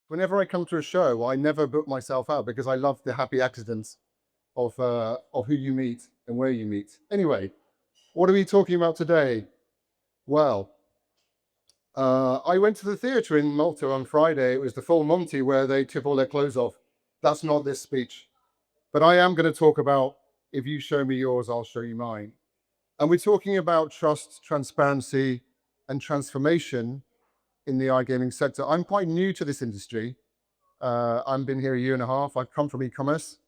Whenever I come to a show, I never book myself out because I love the happy accidents of who you meet and where you meet. Anyway, what are we talking about today? Well, I went to the theatre in Malta on Friday. It was the full Monty where they tip all their clothes off. That's not this speech. But I am going to talk about if you show me yours, I'll show you mine. And we're talking about trust, transparency, and transformation in the iGaming sector. I'm quite new to this industry. I've been here a year and a half. I've come from e-commerce.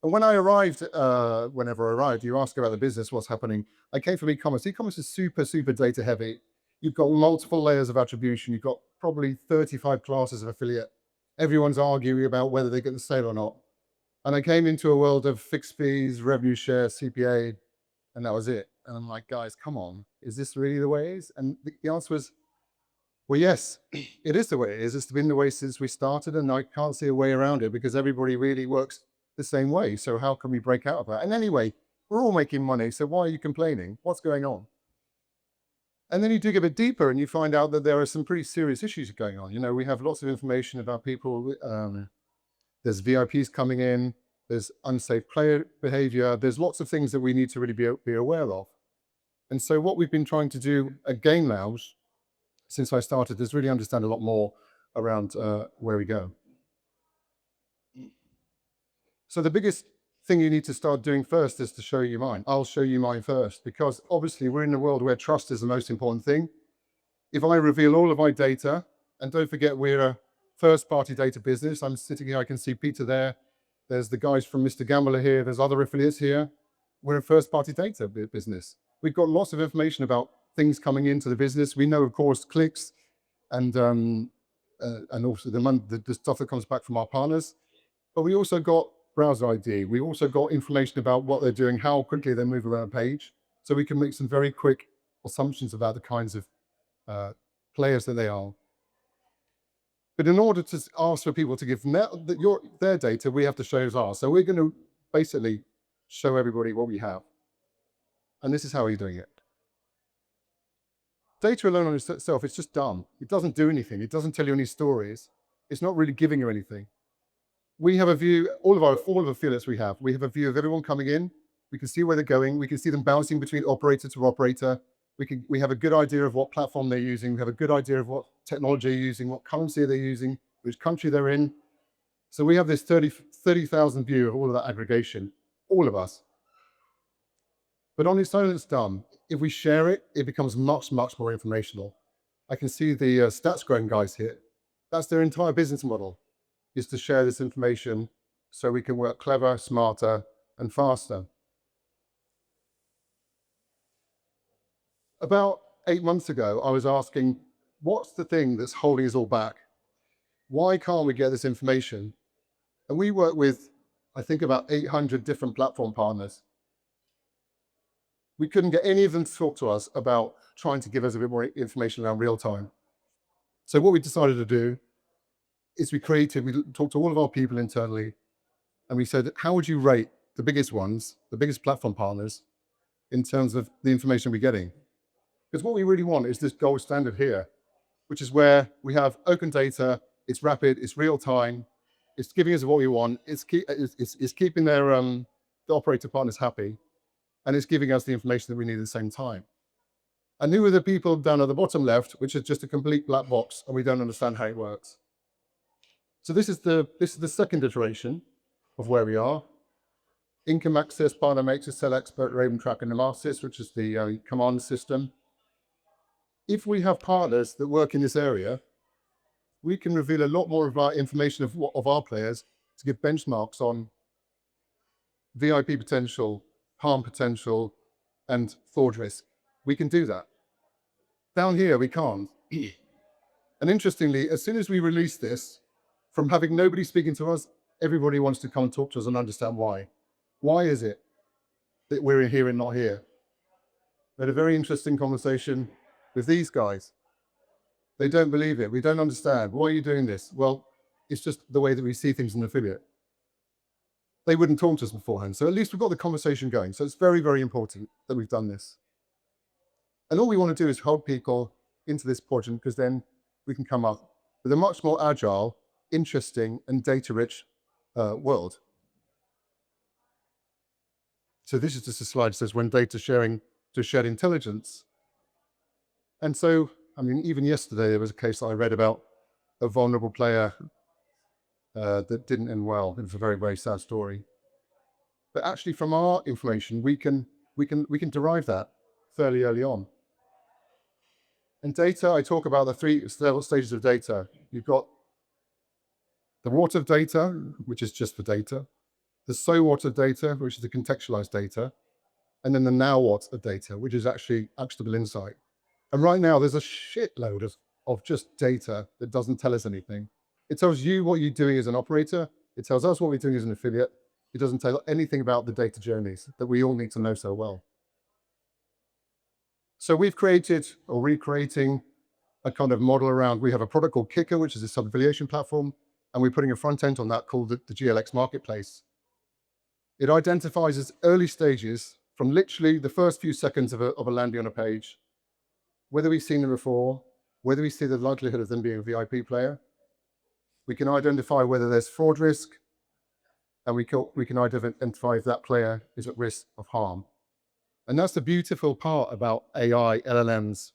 And when I arrived, whenever I arrived, you ask about the business, what's happening. I came from e-commerce. E-commerce is super, super data heavy. You've got multiple layers of attribution. You've got probably 35 classes of affiliate. Everyone's arguing about whether they get the sale or not. And I came into a world of fixed fees, revenue share, CPA, and that was it. And I'm like, guys, come on. Is this really the way it is? And the answer was, well, yes, it is the way it is. It's been the way since we started, and I can't see a way around it because everybody really works the same way. So how can we break out of that? And anyway, we're all making money. So why are you complaining? What's going on? And then you dig a bit deeper and you find out that there are some pretty serious issues going on. You know, we have lots of information about people. There's VIPs coming in. There's unsafe player behavior. There's lots of things that we need to really be aware of. And so what we've been trying to do at Game Lounge since I started is really understand a lot more around where we go. So the biggest thing you need to start doing first is to show you mine. I'll show you mine first, because obviously we're in a world where trust is the most important thing. If I reveal all of my data, and don't forget we're a first-party data business. I'm sitting here, I can see Peter there. There's the guys from Mr. Gambler here. There's other affiliates here. We're a first-party data business. We've got lots of information about things coming into the business. We know, of course, clicks and also the stuff that comes back from our partners. But we also got browser ID. We also got information about what they're doing, how quickly they move around a page. So we can make some very quick assumptions about the kinds of players that they are. But in order to ask for people to give their data, we have to show ours. So we're going to basically show everybody what we have. And this is how we're doing it. Data alone on itself, it's just dumb. It doesn't do anything. It doesn't tell you any stories. It's not really giving you anything. We have a view, all of the affiliates we have a view of everyone coming in. We can see where they're going. We can see them bouncing between operator to operator. We have a good idea of what platform they're using. We have a good idea of what technology they're using, what currency they're using, which country they're in. So we have this 30,000 view of all of that aggregation, all of us. But on its own, it's dumb. If we share it, it becomes much, much more informational. I can see the stats growing guys here. That's their entire business model, is to share this information so we can work clever, smarter, and faster. About 8 months ago, I was asking, what's the thing that's holding us all back? Why can't we get this information? And we work with, I think, about 800 different platform partners. We couldn't get any of them to talk to us about trying to give us a bit more information around real time. So what we decided to do is we talked to all of our people internally, and we said, how would you rate the biggest ones, the biggest platform partners, in terms of the information we're getting? Because what we really want is this gold standard here, which is where we have open data, it's rapid, it's real time, it's giving us what we want, it's keeping the operator partners happy, and it's giving us the information that we need at the same time. And who are the people down at the bottom left, which is just a complete black box, and we don't understand how it works. So this is the second iteration of where we are. Income access, partner matrix, sell expert, Raven track, and Nemesis, which is the command system. If we have partners that work in this area, we can reveal a lot more of our information of our players to give benchmarks on VIP potential, harm potential, and fraud risk. We can do that. Down here, we can't. And interestingly, as soon as we release this, from having nobody speaking to us, everybody wants to come and talk to us and understand why. Why is it that we're here and not here? We had a very interesting conversation with these guys. They don't believe it. We don't understand. Why are you doing this? Well, it's just the way that we see things in an affiliate. They wouldn't talk to us beforehand. So at least we've got the conversation going. So it's very, very important that we've done this. And all we want to do is hold people into this quadrant, because then we can come up with a much more agile, interesting, and data-rich world. So this is just a slide that says when data sharing to shared intelligence. And so, I mean, even yesterday, there was a case that I read about a vulnerable player that didn't end well. It was a very, very sad story. But actually, from our information, we can derive that fairly early on. And data, I talk about the three stages of data. You've got the what of data, which is just for data, the so what of data, which is the contextualized data, and then the now what of data, which is actually actionable insight. And right now, there's a shitload of just data that doesn't tell us anything. It tells you what you're doing as an operator. It tells us what we're doing as an affiliate. It doesn't tell anything about the data journeys that we all need to know so well. So we've created, or recreating, a kind of model around, we have a product called Kicker, which is a sub-affiliation platform, and we're putting a front end on that called the GLX Marketplace. It identifies as early stages from literally the first few seconds of a landing on a page, whether we've seen them before, whether we see the likelihood of them being a VIP player. We can identify whether there's fraud risk, and we can identify if that player is at risk of harm. And that's the beautiful part about AI, LLMs,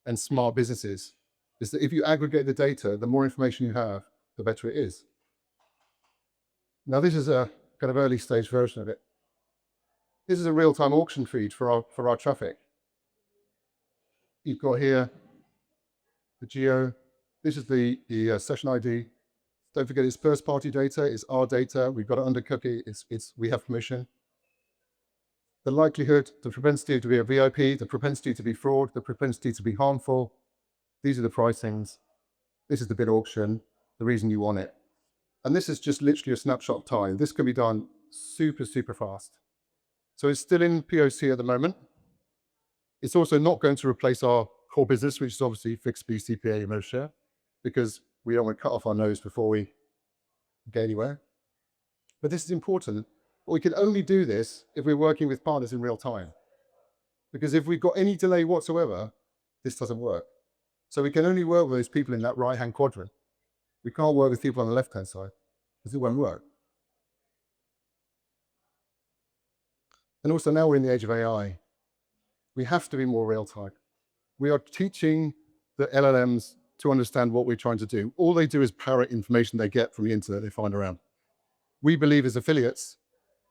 and smart businesses, is that if you aggregate the data, the more information you have, the better it is. Now, this is a kind of early stage version of it. This is a real-time auction feed for our traffic. You've got here the geo. This is the session ID. Don't forget, it's first-party data. It's our data. We've got it under cookie. We have permission. The likelihood, the propensity to be a VIP, the propensity to be fraud, the propensity to be harmful. These are the pricings. This is the bid auction, the reason you want it. And this is just literally a snapshot of time. This can be done super, super fast. So it's still in POC at the moment. It's also not going to replace our core business, which is obviously fixed fee, CPA, and most share, because we don't want to cut off our nose before we get anywhere. But this is important. But we can only do this if we're working with partners in real time. Because if we've got any delay whatsoever, this doesn't work. So we can only work with those people in that right-hand quadrant. We can't work with people on the left-hand side, because it won't work. And also now we're in the age of AI. We have to be more real-time. We are teaching the LLMs to understand what we're trying to do. All they do is parrot information they get from the internet they find around. We believe as affiliates,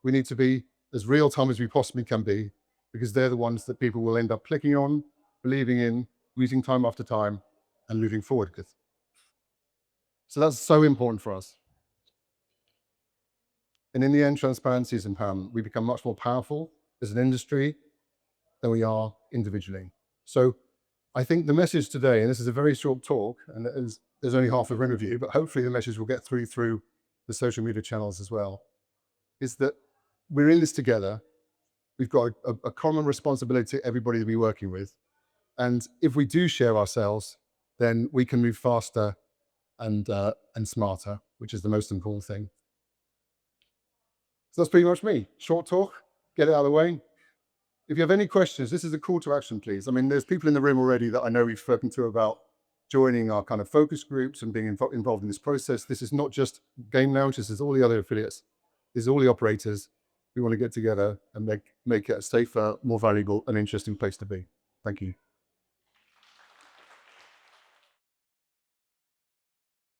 we need to be as real-time as we possibly can be, because they're the ones that people will end up clicking on, believing in, using time after time, and moving forward with. So that's so important for us. And in the end, transparency is empowerment. We become much more powerful as an industry than we are individually. So I think the message today, and this is a very short talk, and there's only half a room of you, but hopefully the message will get through the social media channels as well, is that we're in this together. We've got a common responsibility to everybody that we're working with. And if we do share ourselves, then we can move faster and smarter, which is the most important thing. So that's pretty much me. Short talk, get it out of the way. If you have any questions, this is a call to action, please. I mean, there's people in the room already that I know we've spoken to about joining our kind of focus groups and being involved in this process. This is not just Game Lounge, this is all the other affiliates. This is all the operators. We want to get together and make it a safer, more valuable and interesting place to be. Thank you.